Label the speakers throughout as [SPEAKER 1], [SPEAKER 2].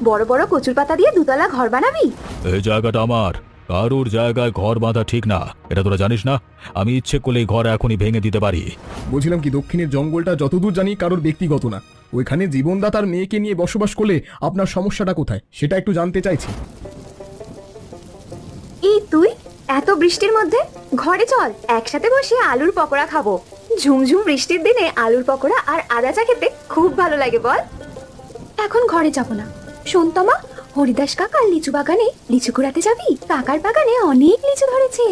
[SPEAKER 1] বড় বড় কচুর পাতা দিয়ে দুতলা ঘর বানাবি?
[SPEAKER 2] এই জায়গাটা আমার, কারোর জায়গায় ঘর বাঁধা ঠিক না, এটা তোরা জানিস না? আমি ইচ্ছে করলে এই ঘর এখনই ভেঙে দিতে পারি।
[SPEAKER 3] বলছিলাম কি, দক্ষিণের জঙ্গলটা যতদূর জানি কারোর ব্যক্তিগত না। ওইখানে জীবনদা তার মেয়েকে নিয়ে বসবাস করলে আপনার সমস্যাটা কোথায় সেটা একটু জানতে চাইছি।
[SPEAKER 1] এই তুই এত বৃষ্টির মধ্যে ঘরে চল, একসাথে বসে আলুর পকোড়া খাবো। ঝুমঝুম বৃষ্টির দিনে আলুর পকোড়া আর আদা চা খেতে খুব ভালো লাগে বল। এখন ঘরে যাব না, শোন তমা, হরিদাস কাকার লিচু বাগানে লিচু কুড়াতে যাবি? কাকার বাগানে অনেক লিচু ধরেছে।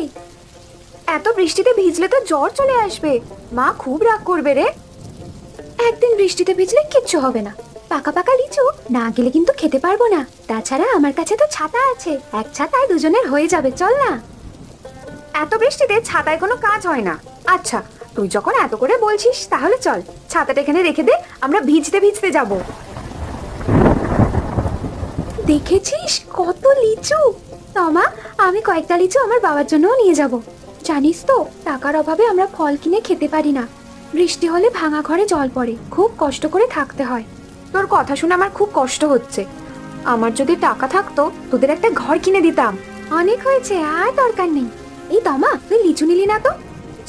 [SPEAKER 1] এত বৃষ্টিতে ভিজলে তো জ্বর চলে আসবে, মা খুব রাগ করবে রে। একদিন বৃষ্টিতে ভিজলে কিচ্ছু হবে না, পাকা পাকা লিচু না গেলে কিন্তু খেতে পারবো না। তাছাড়া আমার কাছে তো ছাতা আছে, এক ছাতায় দুজনের হয়ে যাবে, চল না। এত বৃষ্টিতে ছাতায় কোনো কাজ হয় না। আচ্ছা তুই যখন এত করে বলছিস তাহলে চল, ছাতাটা এখানে রেখে দে, আমরা ভিজতে ভিজতে যাব। দেখেছিস কত লিচু? তমা, আমি কয়েকটা লিচু আমার বাবার জন্যও নিয়ে যাব। জানিস তো টাকার অভাবে আমরা ফল কিনে খেতে পারি না, বৃষ্টি হলে ভাঙা ঘরে জল পড়ে, খুব কষ্ট করে থাকতে হয়। তোর কথা শুনে আমার খুব কষ্ট হচ্ছে। আমার যদি টাকা থাকতো তোদের একটা ঘর কিনে দিতাম। অনেক হয়েছে, আর দরকার নেই। এই তমা, তুই লিচু নিলি না তো?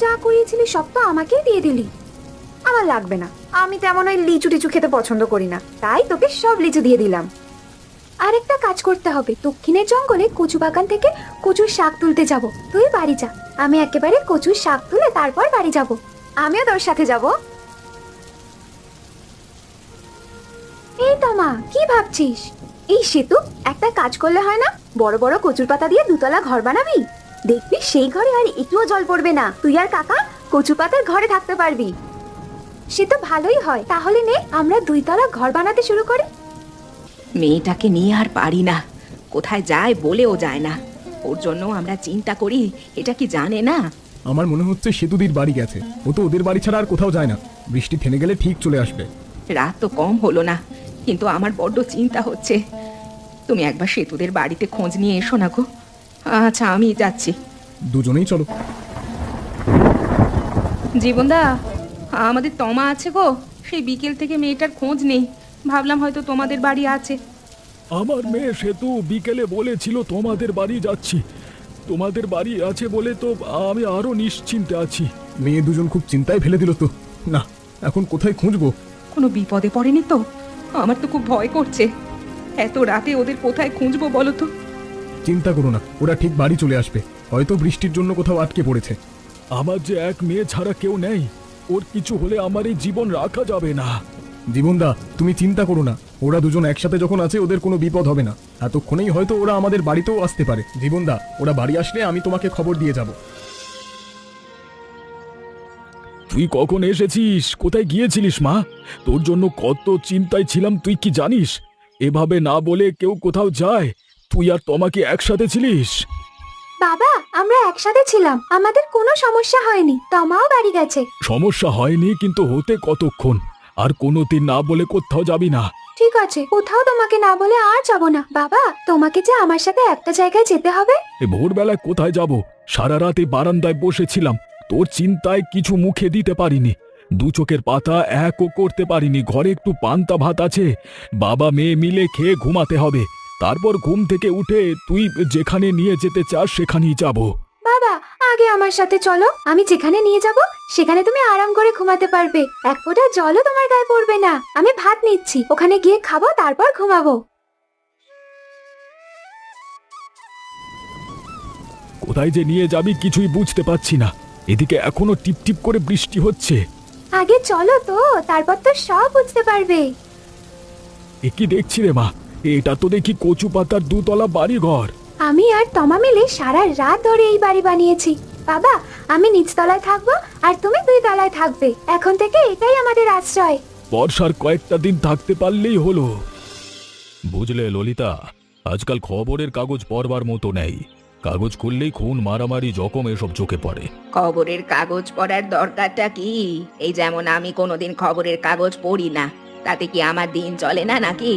[SPEAKER 1] যা করিয়েছিলি সব তো আমাকেই দিয়ে দিলি। আমার লাগবে না, আমি তেমন ওই লিচু টিচু খেতে পছন্দ করি না, তাই তোকে সব লিচু দিয়ে দিলাম। আর একটা কাজ করতে হবে, দক্ষিণের জঙ্গলে কচু বাগান থেকে কচুর শাক তুলতে যাব। তুই বাড়ি যা, আমি একেবারে কচুর শাক তুলে তারপর বাড়ি যাব। আমিও তোর সাথে যাব। এই তমা, কি ভাবছিস? এই সেতু, একটা কাজ করলে হয় না? বড় বড় কচুর পাতা দিয়ে দুতলা ঘর বানাবি, দেখবি সেই ঘরে আর একটুও জল পড়বে না। তুই আর কাকা কচু পাতার ঘরে থাকতে পারবি। সে তো ভালোই হয়, তাহলে নে আমরা 2 তলা ঘর বানাতে শুরু করি।
[SPEAKER 4] মেয়েটাকে নিয়ে আর পারি না, কোথায় যায় বলেও যায় না। ওর জন্য আমরা চিন্তা করি, এটা কি জানে না?
[SPEAKER 3] আমার মনে হচ্ছে সেতুদির বাড়ি গেছে, ও তো ওদের বাড়ি ছাড়া আর কোথাও যায় না। বৃষ্টি থেমে গেলে ঠিক চলে আসবে।
[SPEAKER 4] রাত তো কম হলো না, কিন্তু আমার বড্ড চিন্তা হচ্ছে। তুমি একবার সেতুদের বাড়িতে খোঁজ নিয়ে এসো না গো। আচ্ছা আমি যাচ্ছি।
[SPEAKER 3] দুজনেই চলো।
[SPEAKER 4] জীবনদা, আমাদের তমা আছে গো, সেই বিকেল থেকে মেয়েটার খোঁজ নেই। ভাবলাম হয়তো তোমাদের বাড়ি আছে।
[SPEAKER 2] আমার মেয়ে সেতু বিকেলে বলেছিল তোমাদের বাড়ি যাচ্ছি, তোমাদের বাড়ি আছে বলে তো আমি আরো নিশ্চিন্তে আছি।
[SPEAKER 3] মেয়ে দুজন খুব চিন্তায় ফেলে দিল তো। না, এখন কোথায় খুঁজবো?
[SPEAKER 4] কোনো বিপদে পড়েনি তো? আমার তো খুব ভয় করছে, এত রাতে ওদের কোথায় খুঁজবো বলো তো?
[SPEAKER 3] চিন্তা করো না, ওরা ঠিক বাড়ি চলে আসবে। হয়তো বৃষ্টির জন্য কোথাও আটকে পড়েছে।
[SPEAKER 2] আমার যে এক মেয়ে ছাড়া কেউ নেই, ওর কিছু হলে আমার এই জীবন রাখা যাবে না।
[SPEAKER 3] জীবনদা, তুমি চিন্তা করো না, ওরা দুজন একসাথে যখন আছে ওদের কোনো বিপদ হবে না। এতক্ষণেই হয়তো ওরা আমাদের বাড়িতেও আসতে পারে। জীবনদা, ওরা বাড়ি আসলে আমি তোমাকে খবর দিয়ে যাব।
[SPEAKER 2] তুই কখন এসেছিস? কোথায় গিয়েছিলিস মা? তোর জন্য কত চিন্তায় ছিলাম, তুই কি জানিস? এভাবে না বলে কেউ কোথাও যায়? তুই আর তোমাকে একসাথে ছিলিস?
[SPEAKER 1] বাবা, আমরা একসাথে ছিলাম, আমাদের কোনো সমস্যা হয়নি। তমাও বাড়ি গেছে।
[SPEAKER 2] সমস্যা হয়নি, কিন্তু হতে কতক্ষণ? আর কোনোদিন না বলে কোথাও যাবি না।
[SPEAKER 1] ঠিক আছে, কোথাও তোমাকে না বলে আর যাব না। বাবা, তোমাকে যে আমার সাথে একটা জায়গায় যেতে হবে।
[SPEAKER 2] এ ভোরবেলায় কোথায় যাব? সারা রাত এই বারান্দায় বসেছিলাম, তোর চিন্তায় কিছু মুখে দিতে পারিনি। 2 চোখের পাতা একও করতে পারিনি। ঘরে একটু পান্তা ভাত আছে, বাবা মেয়ে মিলে খেয়ে ঘুমাতে হবে। তারপর ঘুম থেকে উঠে তুই যেখানে নিয়ে যেতে চাস সেখানেই যাব।
[SPEAKER 1] বাবা, আগে আমার সাথে চলো, আমি যেখানে নিয়ে যাব সেখানে তুমি আরাম করে ঘুমাতে পারবে। এক ফোঁটা জলও তোমার গায়ে পড়বে না। আমি ভাত নিচ্ছি, ওখানে গিয়ে খাবো, তারপর ঘুমাবো।
[SPEAKER 2] কোথায় যে নিয়ে যাবি কিছুই বুঝতে পারছি না। এদিকে এখনো টিপটিপ করে বৃষ্টি হচ্ছে।
[SPEAKER 1] আগে চলো তো, তারপর তো সব বুঝতে পারবে।
[SPEAKER 2] এ কি দেখছি রে মা? এটা তো দেখি কচু পাতার 2 তলা বাড়ি ঘর।
[SPEAKER 1] আমি আর তমা মিলে সারা রাত ধরে এই বাড়ি বানিয়েছি। বাবা, আমি নিচতলায় থাকবো আর তুমি 2 তলায় থাকবে। এখন থেকে এটাই আমাদের আশ্রয়।
[SPEAKER 2] বর্ষার কয়েকটা দিন থাকতে পারলেই হলো। বুঝলে ললিতা, আজকাল খবরের কাগজ পড়বার মতো নেই। কাগজ খুললেই খুন, মারামারি, জখম এসব চোখে পড়ে।
[SPEAKER 4] খবরের কাগজ পড়ার দরকারটা কি? এই যেমন আমি কোনোদিন খবরের কাগজ পড়ি না, তাতে কি আমার দিন চলে না নাকি?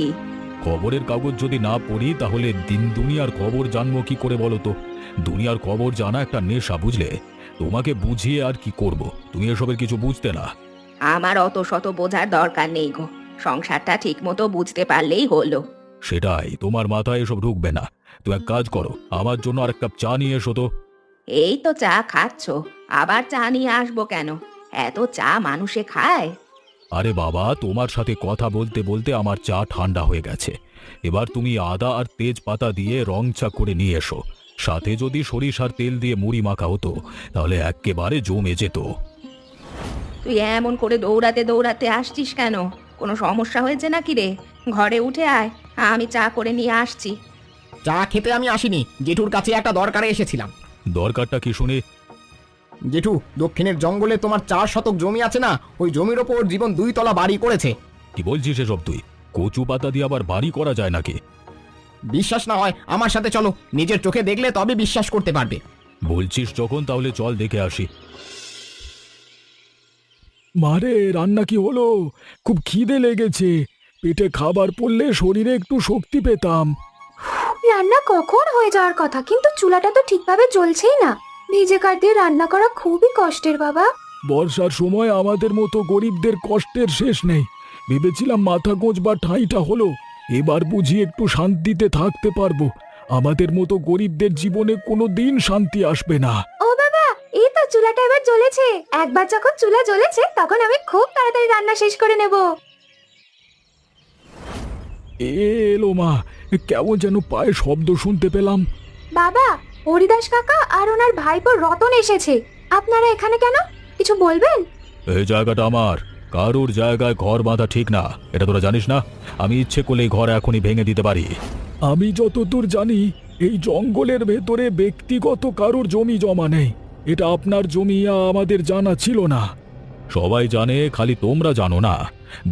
[SPEAKER 2] খবরের কাগজ যদি না পড়ি তাহলে দিন দুনিয়ার খবর জানবো কি করে বলো তো? দুনিয়ার খবর জানা একটা নেশা, বুঝলে? তোমাকে বুঝিয়ে আর কি করব, তুমি এসবের কিছু বুঝতে না।
[SPEAKER 4] আমার অত শত বোঝার দরকার নেই গো, সংসারটা ঠিক মতো বুঝতে পারলেই হলো।
[SPEAKER 2] সেটাই, তোমার মাথায় এসব ঢুকবে না। তুমি এক কাজ করো, আমার জন্য আর এক কাপ চা নিয়ে এসো তো।
[SPEAKER 4] এই তো চা খাচ্ছ, আবার চা নিয়ে আসবো কেন? এত চা মানুষে খায়?
[SPEAKER 2] আরে বাবা, তোমার সাথে কথা বলতে বলতে আমার চা ঠান্ডা হয়ে গেছে। এবার তুমি আদা আর তেজপাতা দিয়ে রং চা করে নিয়ে এসো। সাথে যদি সরিষার তেল দিয়ে মুড়ি মাখা হতো তাহলে এক্কেবারে জমে যেত।
[SPEAKER 4] তুই এমন করে দৌড়াতে দৌড়াতে আসছিস কেন? কোনো সমস্যা হয়েছে নাকি রে? ঘরে উঠে আয়, আমি চা করে নিয়ে আসছি।
[SPEAKER 5] চা খেতে আমি আসিনি, জেঠুর কাছে একটা দরকারে এসেছিলাম।
[SPEAKER 2] দরকারটা কি শুনে?
[SPEAKER 5] জেঠু, দক্ষিণের জঙ্গলে তোমার 4 শতক জমি আছে না, ওই জমির ওপর জীবন 2 তলা বাড়ি করেছে।
[SPEAKER 2] কি বলছিস এসব তুই? কচু পাতা দিয়ে আবার বাড়ি করা যায় নাকি?
[SPEAKER 5] বিশ্বাস না হয় আমার সাথে চলো, নিজের চোখে দেখলে তবে বিশ্বাস করতে পারবে।
[SPEAKER 2] বলছিস যখন, তাহলে চল দেখে আসি। মারে, রান্না কি হলো? খুব খিদে লেগেছে। পেটে খাবার পড়লে শরীরে একটু শক্তি পেতাম।
[SPEAKER 1] রান্না কখন হয়ে যাওয়ার কথা, কিন্তু চুলাটা তো ঠিকভাবে জ্বলছেই না। ভিজে কাঠ দিয়ে রান্না করা খুবই কষ্টের বাবা।
[SPEAKER 2] বর্ষার সময় আমাদের মতো গরিবদের কষ্টের শেষ নেই। ভেবেছিলাম মাথা গোঁজবার ঠাঁইটা হলো, এবার বুঝি একটু শান্তিতে থাকতে পারবো। আমাদের মতো গরিবদের জীবনে কোনো দিন শান্তি আসবে না।
[SPEAKER 1] ও বাবা, এই তো চুলাটা এবার জ্বলেছে। একবার যখন চুলা জ্বলেছে তখন আমি খুব তাড়াতাড়ি রান্না শেষ করে নেব।
[SPEAKER 2] এলো মা, কেমন যেন পায়ে শব্দ শুনতে পেলাম।
[SPEAKER 1] বাবা, হরিদাস কাকা আর ওনার ভাইপো রতন এসেছে। আপনারা এখানে কেন? কিছু বলবেন?
[SPEAKER 2] এই জায়গাটা আমার, কারোর জায়গায় ঘর বাঁধা ঠিক না, এটা তোরা জানিস না? আমি ইচ্ছে করলে এই ঘর এখনই ভেঙে দিতে পারি। আমি যতদূর জানি এই জঙ্গলের ভেতরে ব্যক্তিগত কারোর জমি জমা নেই। এটা আপনার জমি, আমাদের জানা ছিল না। সবাই জানে, খালি তোমরা জানো না।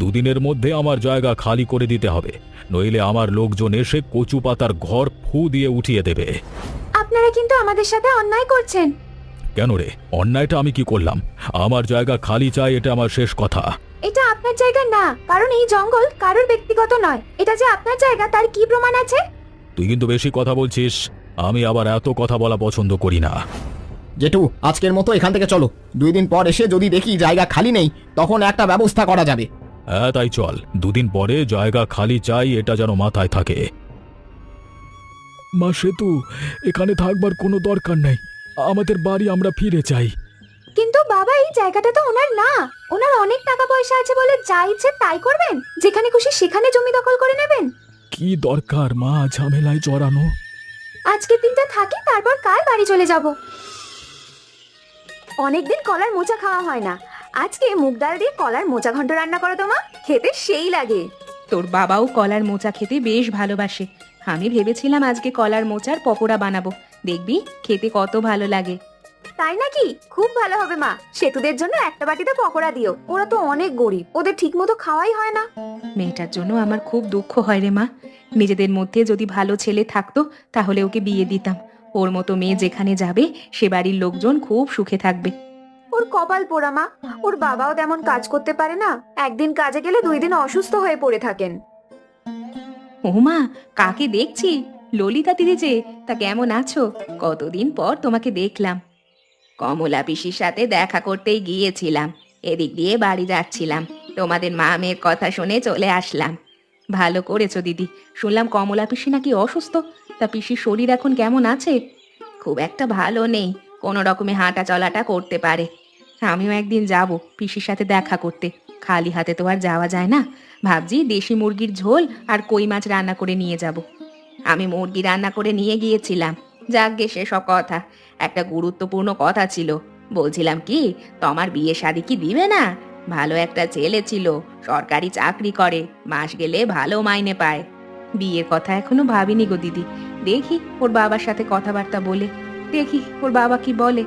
[SPEAKER 2] দুদিনের মধ্যে আমার জায়গা খালি করে দিতে হবে, নইলে আমার লোকজন এসে কচু পাতার ঘর ফু দিয়ে উঠিয়ে দেবে।
[SPEAKER 1] আপনারা কিন্তু আমাদের সাথে অন্যায় করছেন।
[SPEAKER 2] কেন রে, অন্যায়টা আমি কি করলাম? আমার জায়গা খালি চাই, এটা আমার শেষ কথা।
[SPEAKER 1] এটা আপনার জায়গা না, কারণ এই জঙ্গল কারোর ব্যক্তিগত নয়। এটা যে আপনার জায়গা তার কি প্রমাণ আছে?
[SPEAKER 2] তুই কিন্তু বেশি কথা বলছিস। আমি আবার এত কথা বলা পছন্দ করি না।
[SPEAKER 5] জেঠু, আজকের মতো এখান থেকে চলো। 2 দিন পর এসে যদি দেখি জায়গা খালি নেই, তখন একটা ব্যবস্থা করা যাবে।
[SPEAKER 2] হ্যাঁ তাই চল, 2 দিন পরে জায়গা খালি চাই, এটা যেন মাথায় থাকে। মা সেতু, এখানে থাকবার কোনো দরকার নেই। আমাদের বাড়ি আমরা ফিরে চাই।
[SPEAKER 1] কিন্তু বাবা, এই জায়গাটা তো ওনার না। ওনার অনেক টাকা পয়সা আছে বলে যা ইচ্ছে তাই করবেন, যেখানে খুশি সেখানে জমি দখল করে নেবেন।
[SPEAKER 2] কি দরকার মা ঝামেলায় জড়ানো?
[SPEAKER 1] আজকের দিনটা থাকি, তারপর কাল বাড়ি চলে যাব। অনেকদিন কলার মোচা খাওয়া হয় না। আজকে মুগ ডাল দিয়ে কলার মোচা ঘন্ট রান্না করো তো মা, খেতে সেই লাগে।
[SPEAKER 4] তোর বাবাও কলার মোচা খেতে বেশ ভালোবাসে। আমি ভেবেছিলাম আজকে কলার মোচার পকোড়া বানাবো, দেখবি খেতে কত ভালো লাগে।
[SPEAKER 1] তাই নাকি? খুব ভালো হবে মা। সেতুদের জন্য একটা বাটিতে পকোড়া দিও, ওরা তো অনেক গরিব, ওদের ঠিক মতো খাওয়াই হয় না।
[SPEAKER 4] মেয়েটার জন্য আমার খুব দুঃখ হয় রে মা। নিজেদের মধ্যে যদি ভালো ছেলে থাকতো তাহলে ওকে বিয়ে দিতাম। ওর মতো মেয়ে যেখানে যাবে সে বাড়ির লোকজন খুব সুখে থাকবে।
[SPEAKER 1] ওর কপাল পোড়া মা, ওর বাবাও তেমন কাজ করতে পারে না। একদিন কাজে গেলে 2 দিন অসুস্থ হয়ে পড়ে থাকেন।
[SPEAKER 4] ও মা, কাকে দেখছি? ললিতা দিদি যে, তা কেমন আছো? কতদিন পর তোমাকে দেখলাম। কমলা পিসির সাথে দেখা করতেই গিয়েছিলাম, এদিক দিয়ে বাড়ি যাচ্ছিলাম, তোমাদের মা মেয়ের কথা শুনে চলে আসলাম। ভালো করেছো দিদি। শুনলাম কমলা পিসি নাকি অসুস্থ, তা পিসির শরীর এখন কেমন আছে? খুব একটা ভালো নেই, কোনো রকমে হাঁটা চলাটা করতে পারে। আমিও একদিন যাব পিসির সাথে দেখা করতে, খালি হাতে তো আর যাওয়া যায় না। ভাবছি দেশি মুরগির ঝোল আর কই মাছ রান্না করে নিয়ে যাব। আমি মুরগি রান্না করে নিয়ে গিয়েছিলাম। যাকগে সেসব কথা, একটা গুরুত্বপূর্ণ কথা ছিল। বলছিলাম কি, তোমার বিয়ে শাদী কি দিবে না? ভালো একটা ছেলে ছিল, সরকারি চাকরি করে, মাস গেলে ভালো মাইনে পায়। বিয়ের কথা এখনো ভাবিনি গো দিদি, দেখি ওর বাবার সাথে কথাবার্তা বলে দেখি ওর বাবা কি বলে।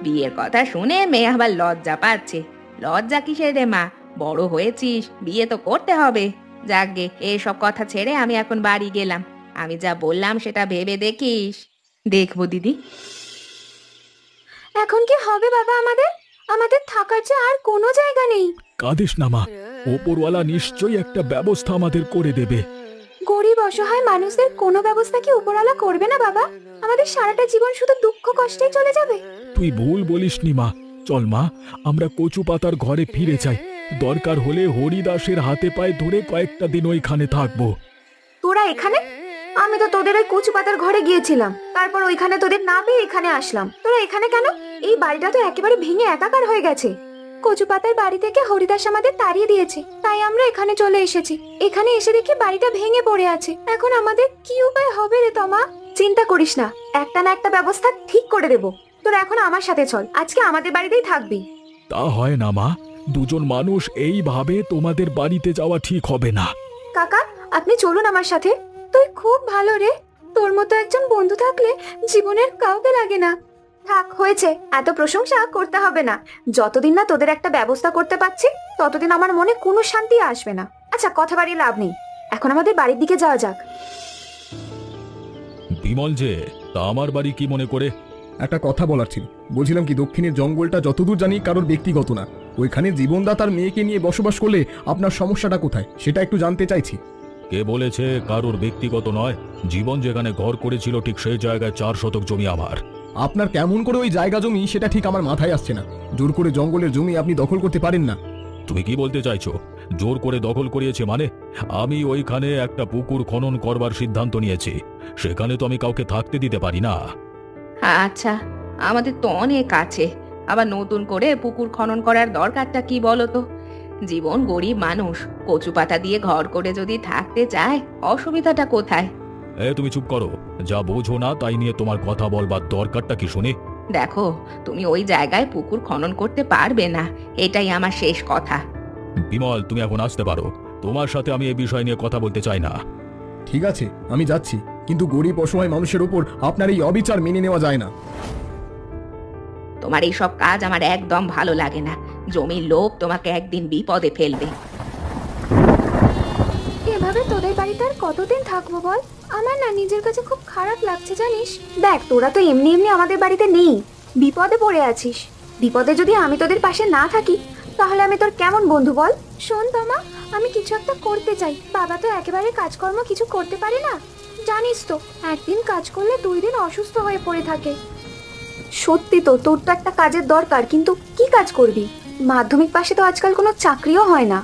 [SPEAKER 4] বিয়ের কথা শুনে মেয়ে আবার লজ্জা পাচ্ছে। লজ্জা কিসের রে মা, বড় হয়েছিস, বিয়ে তো করতে হবে। যাকগে এসব কথা ছেড়ে আমি এখন বাড়ি গেলাম। আমি যা বললাম সেটা ভেবে দেখিস। দেখবো দিদি।
[SPEAKER 1] এখন কি হবে বাবা আমাদের? আমাদের থাকার যে আর কোনো জায়গা নেই।
[SPEAKER 2] কাঁদিস না মা, ওপরওয়ালা নিশ্চয়ই একটা ব্যবস্থা আমাদের করে দেবে।
[SPEAKER 1] গরিব অসহায় মানুষদের কোনো ব্যবস্থা কি উপরওয়ালা করবে না বাবা? আমাদের সারাটা জীবন শুধু দুঃখ কষ্টেই চলে যাবে।
[SPEAKER 2] তুই ভুল বলিসনি মা। চল মা, আমরা কচু পাতার ঘরে ফিরে যাই। দরকার হলে হরিদাসের হাতে পায়ে ধরে কয়েকটা দিন ওইখানে থাকবো।
[SPEAKER 1] তোরা এখানে? আমি তো তোদের ওই কচু পাতার ঘরে গিয়েছিলাম, তারপর ওইখানে তোদের না পেয়ে এখানে আসলাম। তোরা এখানে কেন? এই বাড়িটা তো একেবারে ভেঙে একাকার হয়ে গেছে। কচু পাতার বাড়ি থেকে হরিদাস আমাদের তাড়িয়ে দিয়েছে, তাই আমরা এখানে চলে এসেছি। এখানে এসে দেখি বাড়িটা ভেঙে পড়ে আছে। এখন আমাদের কি উপায় হবে রে তমা? চিন্তা করিস না, একটা না একটা ব্যবস্থা ঠিক করে দেব। তোরা এখন আমার সাথে চল, আজকে আমাদের বাড়িতেই থাকবি।
[SPEAKER 2] তা হয় না মা, দুজন মানুষ এইভাবে তোমাদের বাড়িতে যাওয়া ঠিক হবে না।
[SPEAKER 1] কাকা, আপনি চলুন আমার সাথে। তুই খুব ভালো রে, তোর মতো একজন বন্ধু থাকলে জীবনের কাউকে লাগে না। থাক, হয়েছে, এত প্রশংসা করতে হবে না। যতদিন না তোদের একটা ব্যবস্থা করতে পারছি, ততদিন আমার মনে কোনো শান্তি আসবে না। আচ্ছা, কথা বাড়িয়ে লাভ নেই, এখন আমাদের বাড়ির দিকে যাওয়া যাক।
[SPEAKER 2] বিমল যে, তা আমার বাড়ি কি মনে করে?
[SPEAKER 3] একটা কথা বলার ছিল। বলছিলাম কি, দক্ষিণের জঙ্গলটা যতদূর জানি কারোর ব্যক্তিগত না। ওইখানে জীবনদা তার মেয়েকে নিয়ে বসবাস করলে আপনার সমস্যাটা কোথায়, সেটা একটু জানতে চাইছি।
[SPEAKER 2] কে বলেছে কারোর ব্যক্তিগত নয়? জীবন যেখানে ঘর করেছিল ঠিক সেই জায়গায় 4 শতক জমি আমার।
[SPEAKER 3] আপনার কেমন করে ওই জায়গা জমি সেটা ঠিক আমার মাথায় আসছে না। জোর করে জঙ্গলের জমি আপনি দখল করতে পারেন না।
[SPEAKER 2] তুমি কি বলতে চাইছো? জোর করে দখল করিয়েছে মানে? আমি ওইখানে একটা পুকুর খনন করবার সিদ্ধান্ত নিয়েছি, সেখানে তো আমি কাউকে থাকতে দিতে পারি না।
[SPEAKER 4] আচ্ছা, আমাদের তো অনেক আছে, আবার নতুন করে পুকুর খনন করার দরকারটা কি বলো তো? জীবন গরিব মানুষ, কচু পাতা দিয়ে ঘর করে যদি থাকতে চায়, অসুবিধাটা কোথায়?
[SPEAKER 2] তুমি চুপ করো, যা বোঝো না তাই নিয়ে তোমার কথা বলবার দরকারটা কি শুনি?
[SPEAKER 4] দেখো, তুমি ওই জায়গায় পুকুর খনন করতে পারবে না, এটাই আমার শেষ কথা।
[SPEAKER 2] বিমল, তুমি এখন আসতে পারো, তোমার সাথে আমি এই বিষয় নিয়ে কথা বলতে চাই না।
[SPEAKER 3] ঠিক আছে, আমি যাচ্ছি, কিন্তু গরিব অসহায় মানুষের উপর আপনার এই অবিচার মেনে নেওয়া যায় না।
[SPEAKER 4] তোমার এই সব কাজ আমার একদম ভালো লাগে না। জমির লোভ তোমাকে একদিন বিপদে ফেলবে।
[SPEAKER 1] এভাবে তোদের বাড়িতে আর কতদিন থাকবো বল? আমার না নিজের কাছে খুব খারাপ লাগছে জানিস। দেখ, তোরা তো এমনি এমনি আমাদের বাড়িতে নেই, বিপদে পড়ে আছিস। বিপদে যদি আমি তোদের পাশে না থাকি, তাহলে আমি তোর কেমন বন্ধু বল? শোন তমা, আমি কিছু একটা করতে চাই। বাবা তো একেবারে কাজকর্ম কিছু করতে পারে না, জানিস তো, একদিন কাজ করলে 2 দিন অসুস্থ হয়ে পড়ে থাকে। সত্যি তো, তোর তো একটা কাজের দরকার, কিন্তু কি কাজ করবি? মাধ্যমিক পাশে তো আজকাল কোনো চাকরিও হয় না।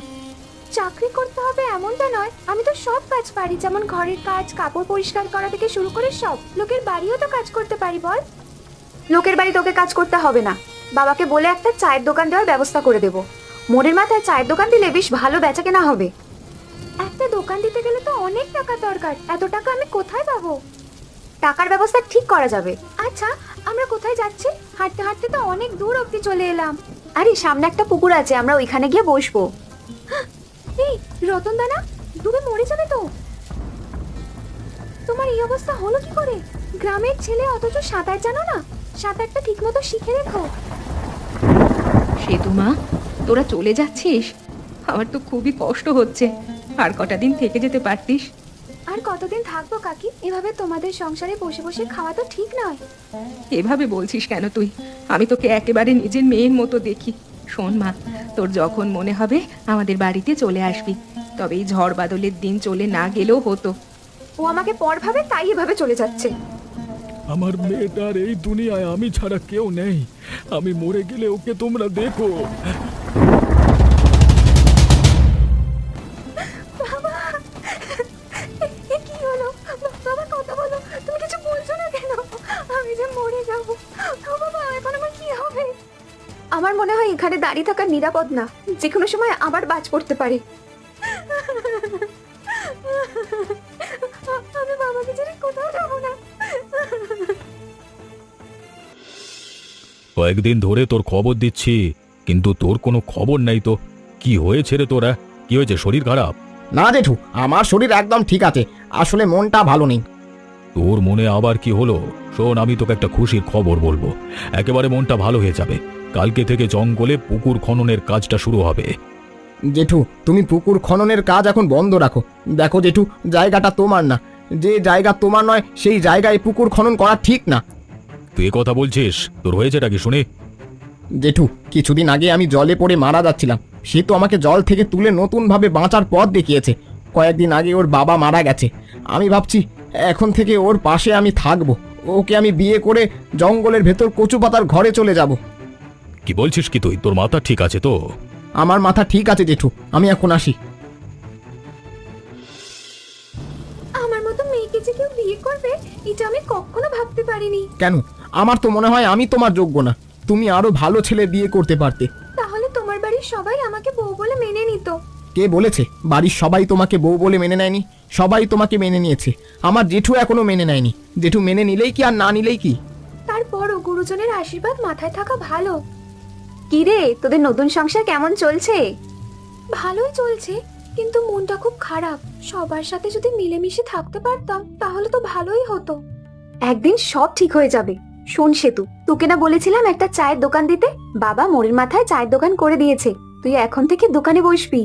[SPEAKER 1] চাকরি করতে হবে এমনটা নয়, আমি তো সব কাজ পারি, যেমন ঘরের কাজ, কাপড় পরিষ্কার করা থেকে শুরু করে সব। লোকের বাড়িও তো কাজ করতে পারি বল। লোকের বাড়ি তোকে কাজ করতে হবে না, বাবাকে বলে একটা চায়ের দোকান দেওয়ার ব্যবস্থা করে দেব। মোড়ের মাথায় চায়ের দোকান দিলে বেশ ভালো বেচা কেনা হবে। একটা দোকান দিতে গেলে তো অনেক টাকা দরকার, এত টাকা আমি কোথায় পাবো? টাকার ব্যবস্থা ঠিক করা যাবে। আচ্ছা, আমরা কোথায় যাচ্ছি? হাঁটতে হাঁটতে তো অনেক দূর অবধি চলে এলাম। আরে, সামনে একটা পুকুর আছে, আমরা ওইখানে গিয়ে বসবো। এই রতন দানা, ডুবে মরে যাবে তো। তোমার এই অবস্থা হলো কি করে? গ্রামের ছেলে, অথচ সাঁতার জানো না? সাঁতারটা ঠিক মতো শিখে রেখো।
[SPEAKER 4] সেতু মা, তোরা চলে যাচ্ছিস? আমার তো খুবই কষ্ট হচ্ছে, আর কটা দিন থেকে যেতে পারতিস।
[SPEAKER 1] আর কতদিন থাকবো কাকি? এভাবে তোমাদের সংসারে বসে বসে খাওয়া তো ঠিক নয়।
[SPEAKER 4] এভাবে বলছিস কেন তুই? আমি তোকে একেবারে নিজের মেয়ের মতো দেখি। শোন মা, তোর যখন মনে হবে আমাদের বাড়িতে চলে আসবি, তবে এই ঝড় বাদলের দিন চলে না গেলেও হতো।
[SPEAKER 1] ও আমাকে পর ভাবে, তাই এভাবে চলে যাচ্ছে।
[SPEAKER 2] আমার মেয়েটার এই দুনিয়ায় আমি ছাড়া কেউ নেই, আমি মরে গেলে ওকে তোমরা দেখো।
[SPEAKER 1] কি হলো বাবা? কথা বলো, তুমি কিছু বলছো না কেন? আমি যে মরে যাবো। বাবা, এখন আমার কি হবে? আমার মনে হয় এখানে দাঁড়িয়ে থাকা নিরাপদ না, যে কোনো সময় আবার বাজ পড়তে পারে। আমি বাবাকে ছেড়ে কোথাও যাবো না।
[SPEAKER 2] কয়েকদিন ধরে তোর খবর দিচ্ছি, কিন্তু তোর কোনো খবর নেই তো। কি হয়েছে রে তোরা? কি হয়েছে? শরীর খারাপ?
[SPEAKER 5] না জেঠু, আমার শরীর একদম ঠিক আছে, আসলে মনটা ভালো নেই।
[SPEAKER 2] তোর মনে আবার কি হলো? শোন, আমি তোকে একটা খুশির খবর বলবো, একেবারে মনটা ভালো হয়ে যাবে। কালকে থেকে জঙ্গলে পুকুর খননের কাজটা শুরু হবে।
[SPEAKER 5] জেঠু, তুমি পুকুর খননের কাজ এখন বন্ধ রাখো। দেখো জেঠু, জায়গাটা তোমার না, যে জায়গা তোমার নয় সেই জায়গায় পুকুর খনন করা ঠিক না।
[SPEAKER 2] তুই এ কথা বলছিস? তোর হয়েছেটা কি শুনি?
[SPEAKER 5] জেঠু, কিছুদিন আগে আমি জলে পড়ে মারা যাচ্ছিলাম, সে তো আমাকে জল থেকে তুলে নতুনভাবে বাঁচার পথ দেখিয়েছে। কয়েকদিন আগে ওর বাবা মারা গেছে, আমি ভাবছি এখন থেকে ওর পাশে আমি থাকবো। ওকে আমি বিয়ে করে জঙ্গলের ভেতর কচু পাতার ঘরে চলে যাব।
[SPEAKER 2] কি বলছিস কি তুই? তোর মাথা ঠিক আছে তো?
[SPEAKER 5] আমার মাথা ঠিক আছে জেঠু, আমি এখন আসি।
[SPEAKER 1] আমাকে যে কেউ বিয়ে করবে এটা আমি কখনো ভাবতে পারিনি।
[SPEAKER 5] কেন? আমার তো মনে হয় আমি তোমার যোগ্য না। তুমি আরো ভালো ছেলে বিয়ে করতে পারতে।
[SPEAKER 1] তাহলে তোমার বাড়ির সবাই আমাকে বউ বলে মেনে নিত।
[SPEAKER 5] কে বলেছে বাড়ির সবাই তোমাকে বউ বলে মেনে নেয়নি? সবাই তোমাকে মেনে নিয়েছে। আমার জেঠু এখনো মেনে নেয়নি। জেঠু মেনে নিলেই কি আর না নিলেই কি?
[SPEAKER 1] তারপরও গুরুজনের আশীর্বাদ মাথায় থাকা ভালো। কি রে, তোদের নতুন সংসার কেমন চলছে? ভালোই চলছে, কিন্তু মনটা খুব খারাপ। সবার সাথে যদি মিলেমিশে থাকতে পারতাম তাহলে তো ভালোই হতো। একদিন সব ঠিক হয়ে যাবে। শোন সেতু, তোকে না বলেছিলাম একটা চায়ের দোকান দিতে? বাবা মোড়ের মাথায় চায়ের দোকান করে দিয়েছে। তুই এখন থেকে দোকানে বসবি।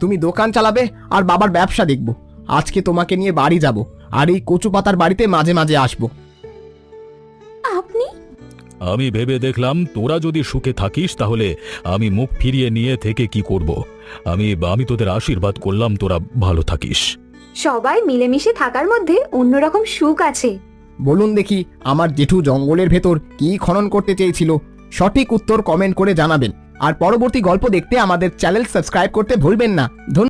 [SPEAKER 5] তুমি দোকান চালাবে আর বাবার ব্যবসা দেখবো। আজকে তোমাকে নিয়ে বাড়ি যাব, আর এই কচু পাতার বাড়িতে মাঝে মাঝে আসবো।
[SPEAKER 1] আপনি?
[SPEAKER 2] আমি ভেবে দেখলাম তোরা যদি সুখে থাকিস তাহলে আমি মুখ ফিরিয়ে নিয়ে থেকে কি করব। আমি তোদের আশীর্বাদ করলাম তোরা ভালো থাকিস।
[SPEAKER 1] সবাই মিলেমিশে থাকার মধ্যে অন্যরকম সুখ আছে।
[SPEAKER 5] বলুন দেখি, আমার জেঠু জঙ্গলের ভেতর কি খনন করতে চেয়েছিল? সঠিক উত্তর কমেন্ট করে জানাবেন। আর পরবর্তী গল্প দেখতে আমাদের চ্যানেল সাবস্ক্রাইব করতে ভুলবেন না। ধন্যবাদ।